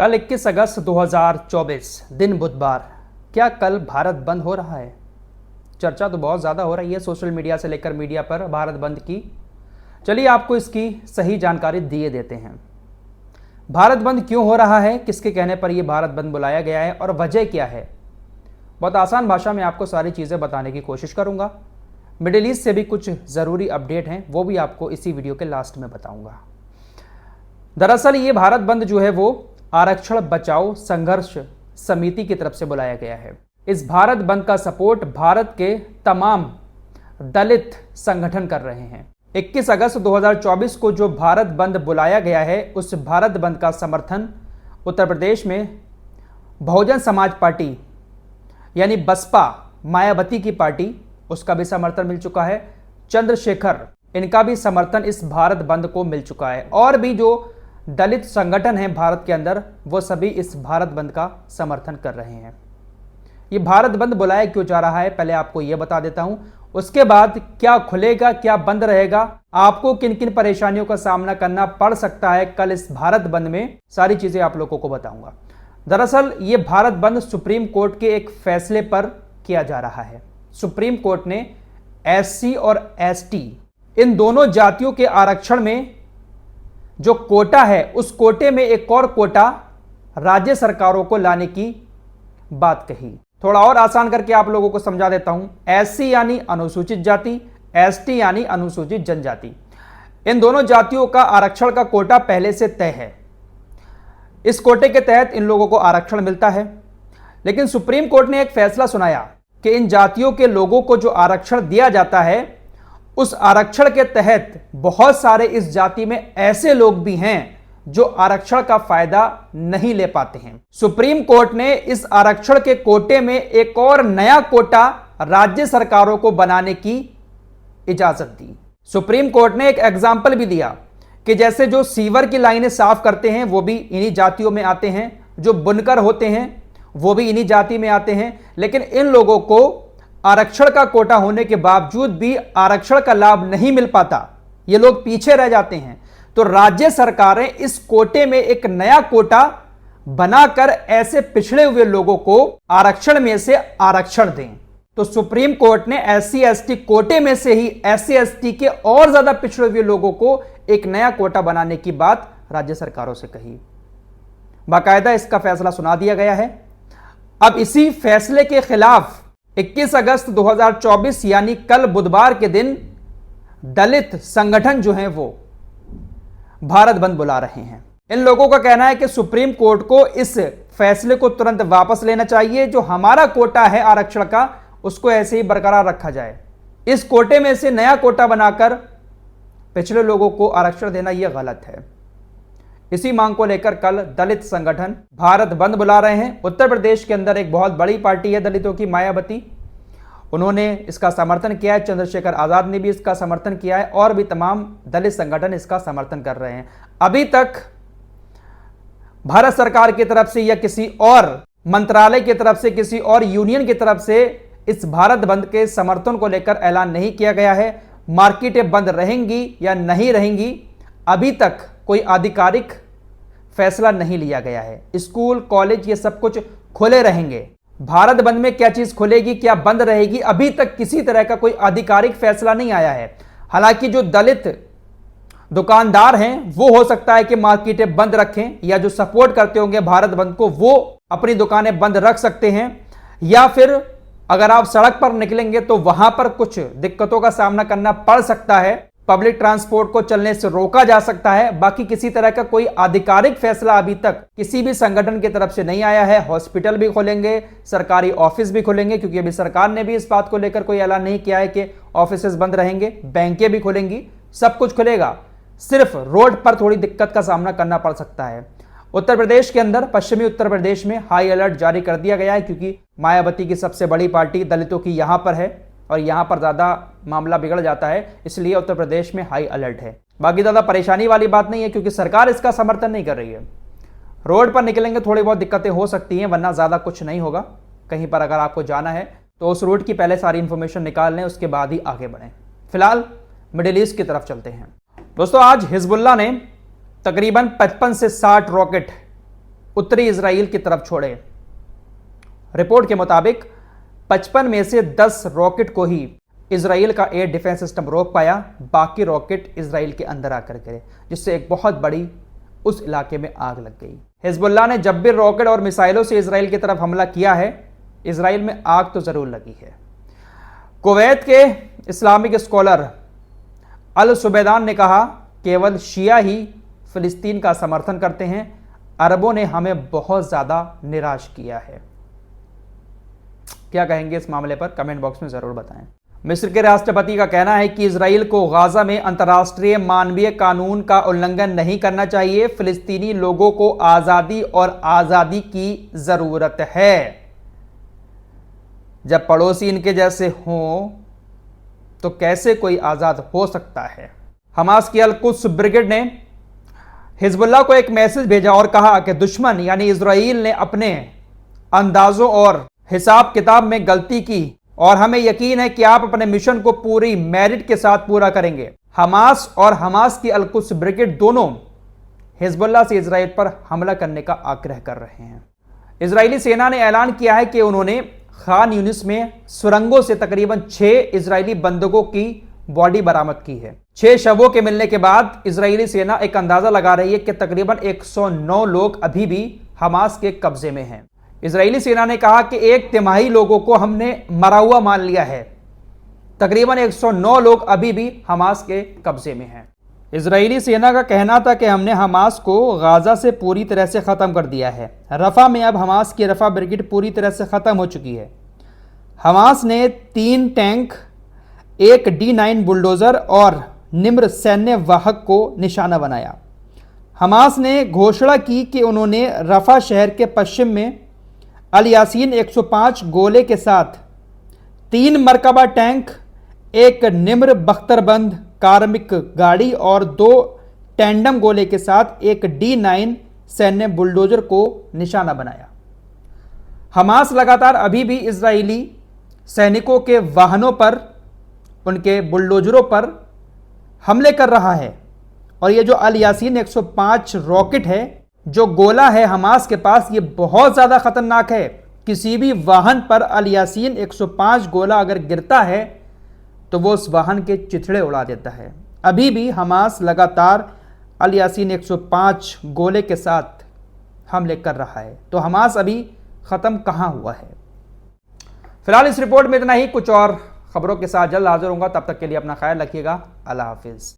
कल 21 अगस्त 2024 दिन बुधवार। क्या कल भारत बंद हो रहा है? चर्चा तो बहुत ज़्यादा हो रही है सोशल मीडिया से लेकर मीडिया पर भारत बंद की। चलिए आपको इसकी सही जानकारी दिए देते हैं। भारत बंद क्यों हो रहा है, किसके कहने पर यह भारत बंद बुलाया गया है और वजह क्या है? बहुत आसान भाषा में आपको सारी चीज़ें बताने की कोशिश करूंगा। मिडिल ईस्ट से भी कुछ ज़रूरी अपडेट हैं, वो भी आपको इसी वीडियो के लास्ट में बताऊंगा। दरअसल ये भारत बंद जो है वो आरक्षण बचाओ संघर्ष समिति की तरफ से बुलाया गया है। इस भारत बंद का सपोर्ट भारत के तमाम दलित संगठन कर रहे हैं। 21 अगस्त 2024 को जो भारत बंद बुलाया गया है, उस भारत बंद का समर्थन उत्तर प्रदेश में बहुजन समाज पार्टी यानी बसपा मायावती की पार्टी, उसका भी समर्थन मिल चुका है। चंद्रशेखर, इनका भी समर्थन इस भारत बंद को मिल चुका है। और भी जो दलित संगठन हैं भारत के अंदर, वो सभी इस भारत बंद का समर्थन कर रहे हैं। ये भारत बंद बुलाया क्यों जा रहा है, पहले आपको ये बता देता हूं। उसके बाद क्या खुलेगा, क्या बंद रहेगा, आपको किन किन परेशानियों का सामना करना पड़ सकता है कल इस भारत बंद में, सारी चीजें आप लोगों को बताऊंगा। दरअसल ये भारत बंद सुप्रीम कोर्ट के एक फैसले पर किया जा रहा है। सुप्रीम कोर्ट ने एससी और एसटी इन दोनों जातियों के आरक्षण में जो कोटा है, उस कोटे में एक और कोटा राज्य सरकारों को लाने की बात कही। थोड़ा और आसान करके आप लोगों को समझा देता हूं। एससी यानी अनुसूचित जाति, एसटी यानी अनुसूचित जनजाति। इन दोनों जातियों का आरक्षण का कोटा पहले से तय है। इस कोटे के तहत इन लोगों को आरक्षण मिलता है। लेकिन सुप्रीम कोर्ट ने एक फैसला सुनाया कि इन जातियों के लोगों को जो आरक्षण दिया जाता है, उस आरक्षण के तहत बहुत सारे इस जाति में ऐसे लोग भी हैं जो आरक्षण का फायदा नहीं ले पाते हैं। सुप्रीम कोर्ट ने इस आरक्षण के कोटे में एक और नया कोटा राज्य सरकारों को बनाने की इजाजत दी। सुप्रीम कोर्ट ने एक एग्जाम्पल भी दिया कि जैसे जो सीवर की लाइनें साफ करते हैं वो भी इन्हीं जातियों में आते हैं, जो बुनकर होते हैं वो भी इन्हीं जाति में आते हैं। लेकिन इन लोगों को आरक्षण का कोटा होने के बावजूद भी आरक्षण का लाभ नहीं मिल पाता, ये लोग पीछे रह जाते हैं। तो राज्य सरकारें इस कोटे में एक नया कोटा बनाकर ऐसे पिछड़े हुए लोगों को आरक्षण में से आरक्षण दें। तो सुप्रीम कोर्ट ने एससी एसटी कोटे में से ही एससी एसटी के और ज्यादा पिछड़े हुए लोगों को एक नया कोटा बनाने की बात राज्य सरकारों से कही। बाकायदा इसका फैसला सुना दिया गया है। अब इसी फैसले के खिलाफ 21 अगस्त 2024 यानी कल बुधवार के दिन दलित संगठन जो हैं वो भारत बंद बुला रहे हैं। इन लोगों का कहना है कि सुप्रीम कोर्ट को इस फैसले को तुरंत वापस लेना चाहिए। जो हमारा कोटा है आरक्षण का, उसको ऐसे ही बरकरार रखा जाए। इस कोटे में से नया कोटा बनाकर पिछले लोगों को आरक्षण देना यह गलत है। इसी मांग को लेकर कल दलित संगठन भारत बंद बुला रहे हैं। उत्तर प्रदेश के अंदर एक बहुत बड़ी पार्टी है दलितों की, मायावती, उन्होंने इसका समर्थन किया है। चंद्रशेखर आजाद ने भी इसका समर्थन किया है और भी तमाम दलित संगठन इसका समर्थन कर रहे हैं। अभी तक भारत सरकार की तरफ से या किसी और मंत्रालय की तरफ से, किसी और यूनियन की तरफ से इस भारत बंद के समर्थन को लेकर ऐलान नहीं किया गया है। मार्केटें बंद रहेंगी या नहीं रहेंगी, अभी तक कोई आधिकारिक फैसला नहीं लिया गया है। स्कूल कॉलेज ये सब कुछ खुले रहेंगे। भारत बंद में क्या चीज खुलेगी, क्या बंद रहेगी, अभी तक किसी तरह का कोई आधिकारिक फैसला नहीं आया है। हालांकि जो दलित दुकानदार हैं वो हो सकता है कि मार्केटें बंद रखें, या जो सपोर्ट करते होंगे भारत बंद को वो अपनी दुकानें बंद रख सकते हैं, या फिर अगर आप सड़क पर निकलेंगे तो वहां पर कुछ दिक्कतों का सामना करना पड़ सकता है। पब्लिक ट्रांसपोर्ट को चलने से रोका जा सकता है। बाकी किसी तरह का कोई आधिकारिक फैसला अभी तक किसी भी संगठन की तरफ से नहीं आया है। हॉस्पिटल भी खोलेंगे, सरकारी ऑफिस भी खोलेंगे, क्योंकि अभी सरकार ने भी इस बात को लेकर कोई ऐलान नहीं किया है कि ऑफिसेज बंद रहेंगे। बैंकें भी खुलेंगी, सब कुछ खुलेगा। सिर्फ रोड पर थोड़ी दिक्कत का सामना करना पड़ सकता है। उत्तर प्रदेश के अंदर, पश्चिमी उत्तर प्रदेश में हाई अलर्ट जारी कर दिया गया है, क्योंकि मायावती की सबसे बड़ी पार्टी दलितों की यहां पर है और यहां पर ज्यादा मामला बिगड़ जाता है, इसलिए उत्तर प्रदेश में हाई अलर्ट है। बाकी ज्यादा परेशानी वाली बात नहीं है, क्योंकि सरकार इसका समर्थन नहीं कर रही है। रोड पर निकलेंगे थोड़ी बहुत दिक्कतें हो सकती हैं, वरना ज्यादा कुछ नहीं होगा। कहीं पर अगर आपको जाना है तो उस रूट की पहले सारी इंफॉर्मेशन निकाल लें, उसके बाद ही आगे बढ़ें। फिलहाल मिडिल ईस्ट की तरफ चलते हैं। दोस्तों, आज हिजबुल्लाह ने तकरीबन 55 से 60 रॉकेट उत्तरी इजराइल की तरफ छोड़े। रिपोर्ट के मुताबिक 55 में से 10 रॉकेट को ही इजराइल का एयर डिफेंस सिस्टम रोक पाया, बाकी रॉकेट इजराइल के अंदर आकर गिरे, जिससे एक बहुत बड़ी उस इलाके में आग लग गई। हिजबुल्लाह ने जब भी रॉकेट और मिसाइलों से इजराइल की तरफ हमला किया है, इजराइल में आग तो जरूर लगी है। कुवैत के इस्लामिक स्कॉलर अल सुबैदान ने कहा, केवल शिया ही फिलिस्तीन का समर्थन करते हैं, अरबों ने हमें बहुत ज़्यादा निराश किया है। क्या कहेंगे इस मामले पर, कमेंट बॉक्स में ज़रूर बताएं। मिस्र के राष्ट्रपति का कहना है कि इजराइल को गाजा में अंतर्राष्ट्रीय मानवीय कानून का उल्लंघन नहीं करना चाहिए। फिलिस्तीनी लोगों को आज़ादी और आज़ादी की ज़रूरत है। जब पड़ोसी इनके जैसे हों तो कैसे कोई आज़ाद हो सकता है। हमास की अल-कुद्स ब्रिगेड ने हिजबुल्लाह को एक मैसेज भेजा और कहा कि दुश्मन यानी इजराइल ने अपने अंदाजों और हिसाब किताब में गलती की और हमें यकीन है कि आप अपने मिशन को पूरी मेरिट के साथ पूरा करेंगे। हमास और हमास की अल-कुद्स ब्रिगेड दोनों हिजबुल्लाह से इजराइल पर हमला करने का आग्रह कर रहे हैं। इजरायली सेना ने ऐलान किया है कि उन्होंने खान यूनिस में सुरंगों से तकरीबन 6 इजरायली बंदूकों की बॉडी बरामद की है। 6 शवों के मिलने के बाद इजरायली सेना एक अंदाजा लगा रही है कि तकरीबन 109 लोग अभी भी हमास के कब्जे में हैं। इजरायली सेना ने कहा कि 1/3 लोगों को हमने मरा हुआ मान लिया है। तकरीबन 109 लोग अभी भी हमास के कब्जे में हैं। इजरायली सेना का कहना था कि हमने हमास को गाजा से पूरी तरह से ख़त्म कर दिया है। रफ़ा में अब हमास की रफ़ा ब्रिगेड पूरी तरह से ख़त्म हो चुकी है। हमास ने 3 टैंक, 1 D9 बुलडोज़र और निम्र सैन्य वाहक को निशाना बनाया। हमास ने घोषणा की कि उन्होंने रफ़ा शहर के पश्चिम में अल यासीन 105 गोले के साथ 3 मरकबा टैंक, 1 निम्र बख्तरबंद कार्मिक गाड़ी और 2 टैंडम गोले के साथ 1 D9 सैन्य बुलडोजर को निशाना बनाया। हमास लगातार अभी भी इजरायली सैनिकों के वाहनों पर, उनके बुलडोजरों पर हमले कर रहा है। और ये जो अल यासीन 105 रॉकेट है, जो गोला है हमास के पास, ये बहुत ज़्यादा ख़तरनाक है। किसी भी वाहन पर अल यासीन 105 गोला अगर गिरता है तो वो उस वाहन के चिथड़े उड़ा देता है। अभी भी हमास लगातार अल यासीन 105 गोले के साथ हमले कर रहा है। तो हमास अभी ख़त्म कहाँ हुआ है। फिलहाल इस रिपोर्ट में इतना ही। कुछ और खबरों के साथ जल्द हाजिर होऊंगा। तब तक के लिए अपना ख्याल रखिएगा। अल्लाह हाफिज़।